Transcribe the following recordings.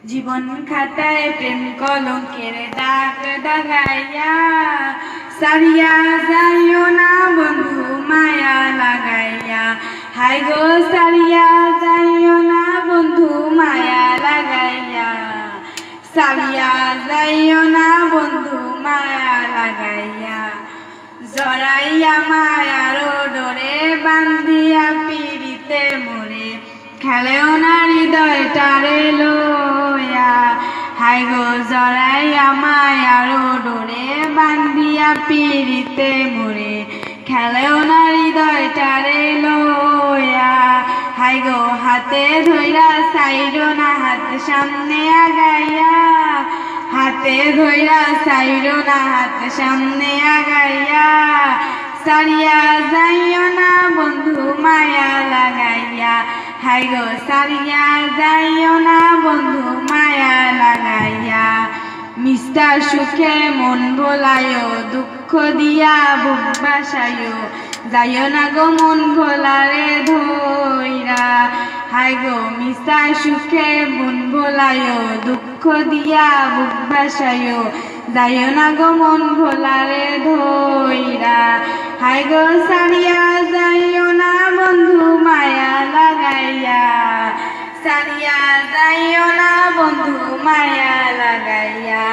জীবন খাতায় প্রেম কলঙ্কের দাগ দাগাইয়া সারিয়া যাইও না বন্ধু মায়া লাগাইয়া। হাই গো সারিয়া যাইও না বন্ধু মায়া লাগাইয়া, সারিয়া যাইও না বন্ধু মায়া লাগাইয়া। জড়াইয়া মায়ার ডোরে বান্ধিয়া পিড়িতে মোরে, খেলেও না হৃদয়টারে লইয়া। হাই গো জড়াইয়া মায়ার ডোরে বান্ধিয়া পিড়িতে মোরে, খেলেও না হৃদয়টারে লইয়া। হাই গো হাতে ধইরা সাইরো না হাত সামনে আগাইয়া, হাতে ধইরা সাইরো না হাত সামনে আগাইয়া। সারিয়া যাইও না বন্ধু মায়া লাগাইয়া। হাই গো সারিয়া যাইও না বন্ধু মায়া লাগাইয়া। মিষ্টা সুখে মন ভোলায়ও, দুঃখ দিয়া বুক বাসায়ও, যাইও না গো মন ভোলারে ধইরা। হাই গো মিষ্টা সুখে মন ভোলায়ও, দুঃখ দিয়া বুক বাসায়ও, যাইও না গো মন ভোলারে ধইরা। হাই গো সারিয়া যাইও না বন্ধু মায়া লাগাইয়া, সারিয়া যাইও না বন্ধু মায়া লাগাইয়া।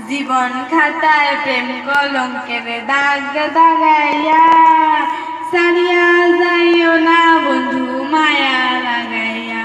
জীবন খাতায় প্রেম কলঙ্কের দাগ দাগাইয়া, সারিয়া যাইও না বন্ধু মায়া লাগাইয়া।